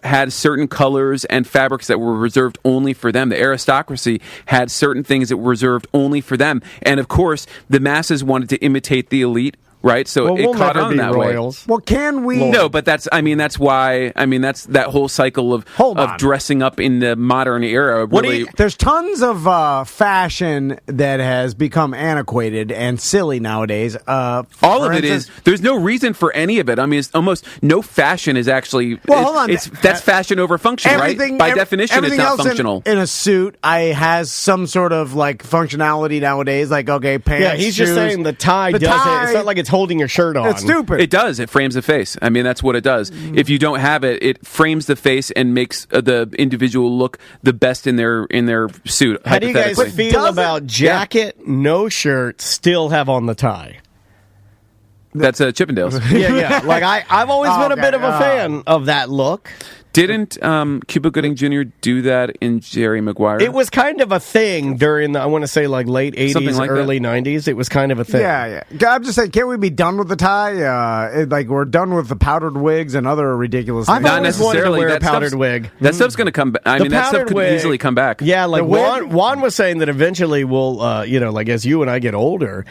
had certain colors and fabrics that were reserved only for them. The aristocracy had certain things that were reserved only for them, and of course, the masses wanted to imitate the elite. Right, so it caught on that royals. Well, can we? No, but that's why. I mean, that's that whole cycle of dressing up in the modern era. Really, there's tons of fashion that has become antiquated and silly nowadays. All of it is. There's no reason for any of it. I mean, it's almost no fashion is actually. Well, hold on. That's fashion over function, right? By definition, it's not functional. In a suit, has some sort of like functionality nowadays. Like pants. Yeah, he's shoes. Just saying the tie does it. It's not like it's holding your shirt on. It's stupid. It does. It frames the face. I mean, that's what it does. If you don't have it, it frames the face and makes the individual look the best in their suit. How do you guys feel about jacket, no shirt, still have on the tie? That's Chippendales. Yeah. Like I've always been a bit of a fan of that look. Didn't Cuba Gooding Jr. do that in Jerry Maguire? It was kind of a thing during I want to say like late 80s, like early 90s. It was kind of a thing. Yeah. I'm just saying, can't we be done with the tie? We're done with the powdered wigs and other ridiculous things. I've always wanted to wear a powdered wig. That stuff's going to come back. I mean, that stuff could easily come back. Yeah, like Juan was saying that eventually we'll, like as you and I get older,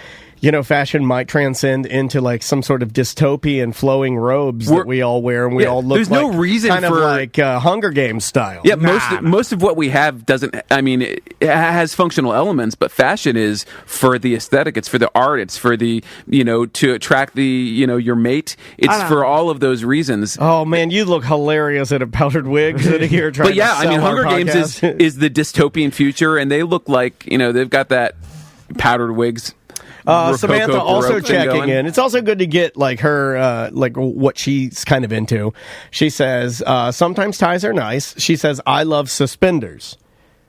fashion might transcend into like some sort of dystopian flowing robes that we all wear, and we all look. There's no reason kind for of like Hunger Games style. Yeah, most of what we have doesn't. I mean, it has functional elements, but fashion is for the aesthetic. It's for the art. It's for the to attract the your mate. It's for all of those reasons. Oh man, you look hilarious in a powdered wig sitting here trying. But yeah, to sell Hunger Games is the dystopian future, and they look like they've got that powdered wigs. Samantha also checking in. It's also good to get like her like what she's kind of into. She says sometimes ties are nice. She says I love suspenders.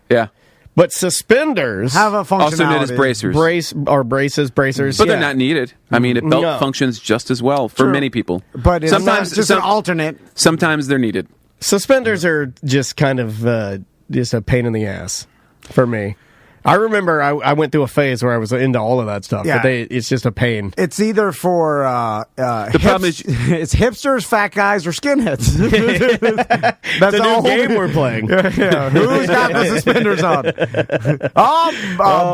Yeah. But suspenders have a functionality. Also known as bracers. Bracers. But they're not needed. I mean, a belt functions just as well for many people. But it's sometimes just an alternate. Sometimes they're needed. Suspenders are just kind of just a pain in the ass for me. I remember I went through a phase where I was into all of that stuff, but it's just a pain. It's either for the problem is it's hipsters, fat guys, or skinheads. That's the new game we're playing. Yeah. Who's got the suspenders on?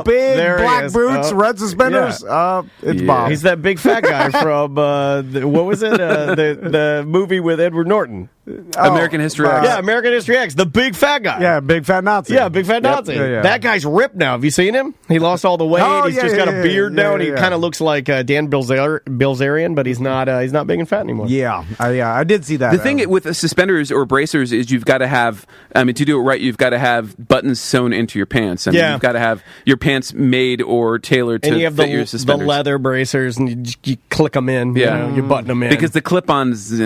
Big black boots, red suspenders. Yeah. It's Bob. He's that big fat guy from what was it? The movie with Edward Norton. American History X. Yeah, American History X. The big fat guy. Yeah, big fat Nazi. Yeah, big fat Nazi. Yeah. That guy's ripped now. Have you seen him? He lost all the weight. He's just got a beard now, and he kind of looks like Dan Bilzerian, but he's not big and fat anymore. Yeah, I did see that. The thing with suspenders or bracers is you've got to have, to do it right, you've got to have buttons sewn into your pants. You've got to have your pants made or tailored to fit your suspenders. The leather bracers, and you click them in. Yeah. You button them in. Because the clip-ons...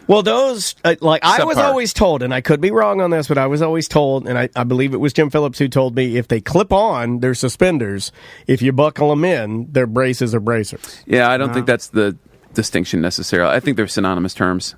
Well, those... I was always told, and I could be wrong on this, but I was always told, and I believe it was Jim Phillips who told me, if they clip on, they're suspenders. If you buckle them in, they're braces or bracers. Yeah, I don't think that's the distinction necessarily. I think they're synonymous terms.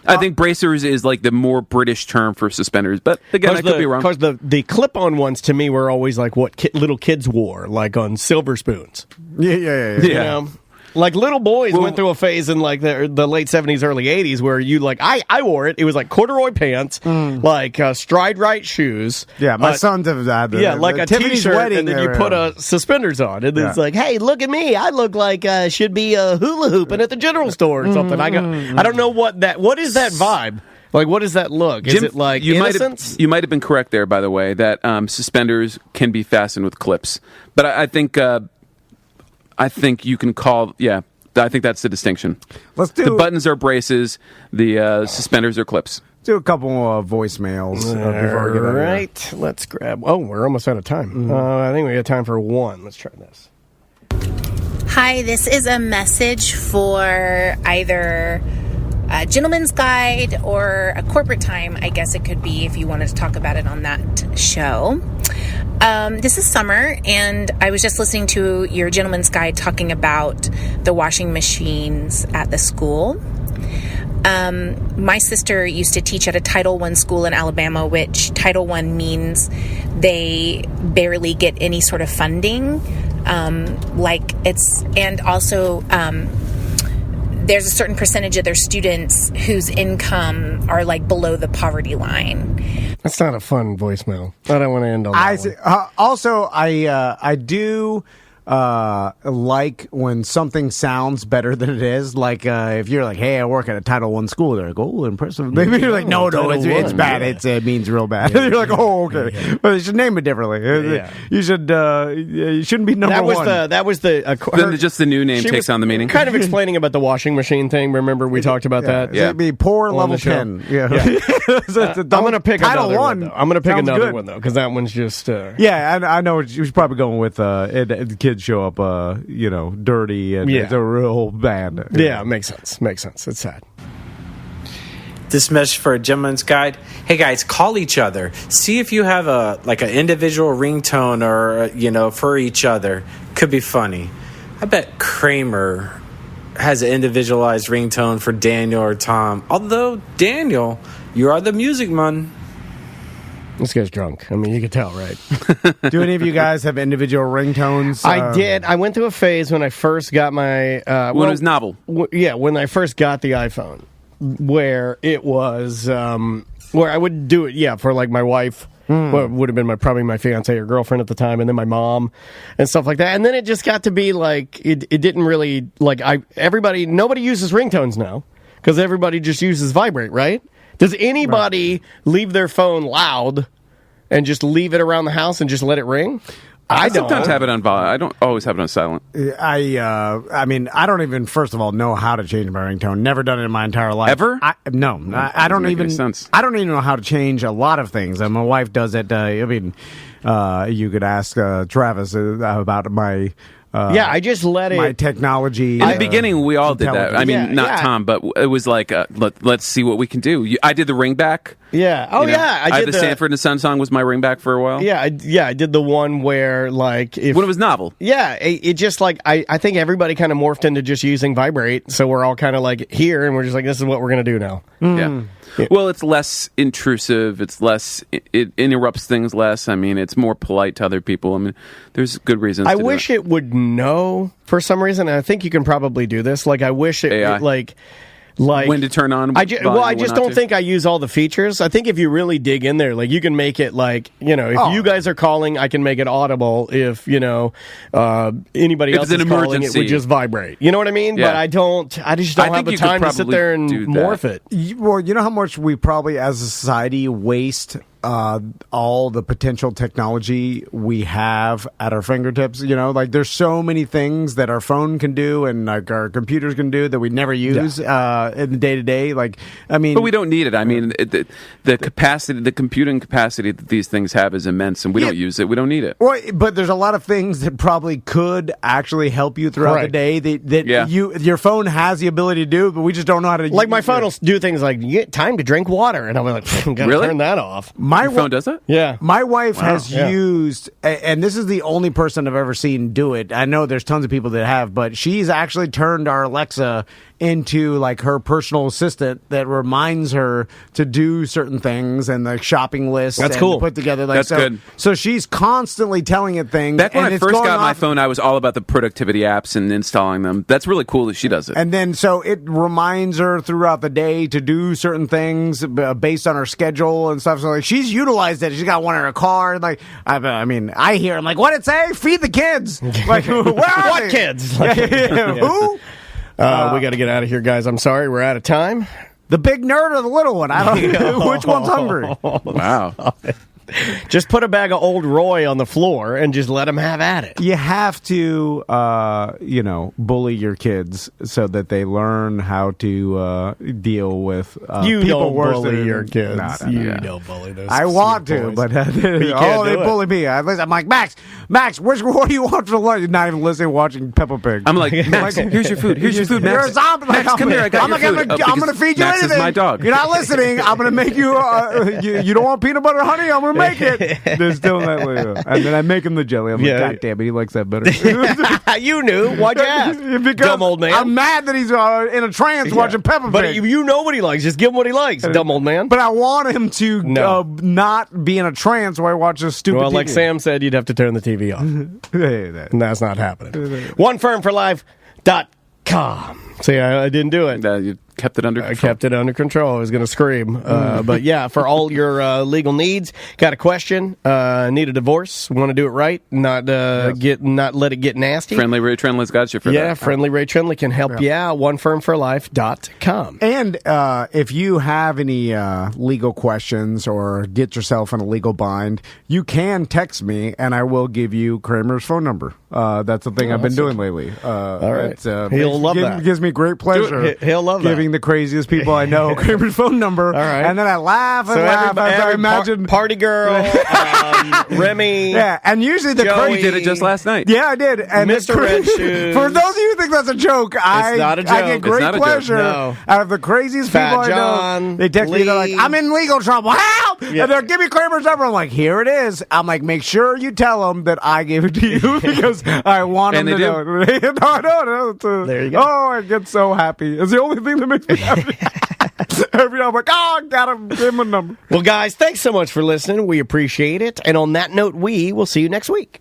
I think bracers is like the more British term for suspenders, but again, I could be wrong. Because the clip-on ones to me were always like what little kids wore, like on silver spoons. Yeah. You know? Like little boys went through a phase in like the late 70s, early 80s where you like I wore it. It was like corduroy pants, like stride right shoes. Yeah, my sons have had that. Like a T-shirt, and then you put suspenders on, and it's like, hey, look at me! I look like should be hula hooping at the general store or something. I don't know what is that vibe. Like, what does that look? Is it like innocence? You might have been correct there, by the way, that suspenders can be fastened with clips, but I think you can call, I think that's the distinction. The buttons are braces, the suspenders are clips. Do a couple more voicemails before we get out of here. Right, let's grab... Oh, we're almost out of time. I think we got time for one. Let's try this. Hi, this is a message for either a gentleman's guide or a corporate time, I guess it could be, if you wanted to talk about it on that show. This is Summer, and I was just listening to your gentleman's guide talking about the washing machines at the school. My sister used to teach at a Title I school in Alabama, which Title I means they barely get any sort of funding. There's a certain percentage of their students whose income are like below the poverty line. That's not a fun voicemail. I don't want to end on that. Also, I do like when something sounds better than it is. Like if you're like, "Hey, I work at a Title I school," they're like, "Oh, impressive." Maybe you're like, "No, it's bad. It means real bad." You're like, "Oh, okay." Yeah. But you should name it differently. You should. You shouldn't be number one. That was the. Then just the new name takes on the meaning. Kind of explaining about the washing machine thing. Remember we talked about that? Yeah. It'd be poor level 10. Yeah. I'm going to pick Title another I. one. I'm going to pick another one though, because that one's just. Yeah, I know. You're probably going with the kids show up. Dirty and it's a real band. Yeah, makes sense. It's sad. This message for a gentleman's guide. Hey guys, call each other. See if you have an individual ringtone or for each other. Could be funny. I bet Kramer has an individualized ringtone for Daniel or Tom. Although Daniel, you are the music man. This guy's drunk. I mean, you can tell, right? Do any of you guys have individual ringtones? I did. I went through a phase when I first got my... when it was novel. When I first got the iPhone, where it was... where I would do it, for like my wife Well, it would have been probably my fiance or girlfriend at the time, and then my mom and stuff like that. And then it just got to be like it didn't really like nobody uses ringtones now because everybody just uses vibrate, right? Does anybody leave their phone loud and just leave it around the house and just let it ring? I sometimes have it on volume. I don't always have it on silent. I mean, I don't even, first of all, know how to change my ringtone. Never done it in my entire life. Ever? No. I don't even. I don't even know how to change a lot of things. And my wife does it. You could ask Travis about my. I just let it. My technology. In the beginning, we all did that. I mean, not Tom, but it was like, let's see what we can do. I did the ringback. Yeah. Oh, yeah. I did the Sanford and Son song was my ringback for a while. Yeah. I did the one where, like, when it was novel. Yeah. It just, like, I think everybody kind of morphed into just using vibrate. So we're all kind of, like, here, and we're just like, this is what we're going to do now. Yeah. Well, it's less intrusive. It's less. It interrupts things less. I mean, it's more polite to other people. I mean, there's good reasons. I wish it would know for some reason. And I think you can probably do this. Like, I wish it like when to turn on. I just don't think I use all the features. I think if you really dig in there, like you can make it like if you guys are calling, I can make it audible. If anybody else is calling, it would just vibrate. You know what I mean? Yeah. But I just don't have the time to sit there and morph it. Well, you know how much we probably as a society waste all the potential technology we have at our fingertips. Like there's so many things that our phone can do and like our computers can do that we never use in the day to day. Like, I mean, but we don't need it. I mean, the capacity, the computing capacity that these things have is immense, and we don't use it. We don't need it. Well, but there's a lot of things that probably could actually help you throughout the day that your phone has the ability to do, but we just don't know how to. Like my phone will do things like time to drink water, and I'm like, I'm gonna turn that off. Your phone does that? Yeah. My wife has used, and this is the only person I've ever seen do it. I know there's tons of people that have, but she's actually turned our Alexa into like her personal assistant that reminds her to do certain things and the shopping list. That's cool. Put together. Like, That's good. So she's constantly telling it things. Back when I first got my phone, I was all about the productivity apps and installing them. That's really cool that she does it. And then so it reminds her throughout the day to do certain things based on her schedule and stuff. So like she's utilized it. She's got one in her car. And like I hear. I'm like, what did it say? Feed the kids. Like where are what they? Kids? Who? We got to get out of here, guys. I'm sorry, we're out of time. The big nerd or the little one? I don't know. Which one's hungry? Wow. Just put a bag of Old Roy on the floor and just let them have at it. You have to, bully your kids so that they learn how to deal with you people don't worse bully than your kids. No, you don't bully those. I want to, boys. but they bully me. I'm like, Max, what do you want for lunch? Not even listening, watching Peppa Pig. I'm like, Max, here's your food. Here's your food, Max. You're a zombie. Max, come here. I got your food. I'm going to feed you Max anything. Is my dog. You're not listening. I'm going to make you. You don't want peanut butter, honey? I'm going to make it. There's still that way. And then I make him the jelly. I'm like, God damn it, he likes that better. You knew. Why'd you ask? Because dumb old man. I'm mad that he's in a trance watching Peppa Pig. But you know what he likes. Just give him what he likes, dumb old man. But I want him to not be in a trance while he watches stupid TV. Like Sam said, you'd have to turn the TV off. And that's not happening. OneFirmForLife.com. See, I didn't do it. You kept it under control. I kept it under control. I was going to scream. But yeah, for all your legal needs, got a question, need a divorce, want to do it right, not let it get nasty. Friendly Ray Trenley's got you for that. Yeah, Friendly Ray Trenley can help you out. OneFirmForLife.com. And if you have any legal questions or get yourself in a legal bind, you can text me and I will give you Kramer's phone number. That's the thing I've been doing lately. All right. He'll love that. It gives me great pleasure. He'll love giving the craziest people I know Kramer's phone number. All right. And then I laugh and laugh as I imagine. Party Girl, Remy. Yeah, and usually the Joey did it just last night. Yeah, I did. And Mr. Red Shoes. For those of you who think that's a joke, I get great pleasure out of the craziest people I know. They text me, they're like, I'm in legal trouble. Help! Yeah. And they'll give me Kramer's number. I'm like, here it is. I'm like, make sure you tell them that I gave it to you because I want them to know. No. There you go. Oh, I get so happy. It's the only thing that makes me happy. Every time I'm like, I gotta give him a number. Well, guys, thanks so much for listening. We appreciate it. And on that note, we will see you next week.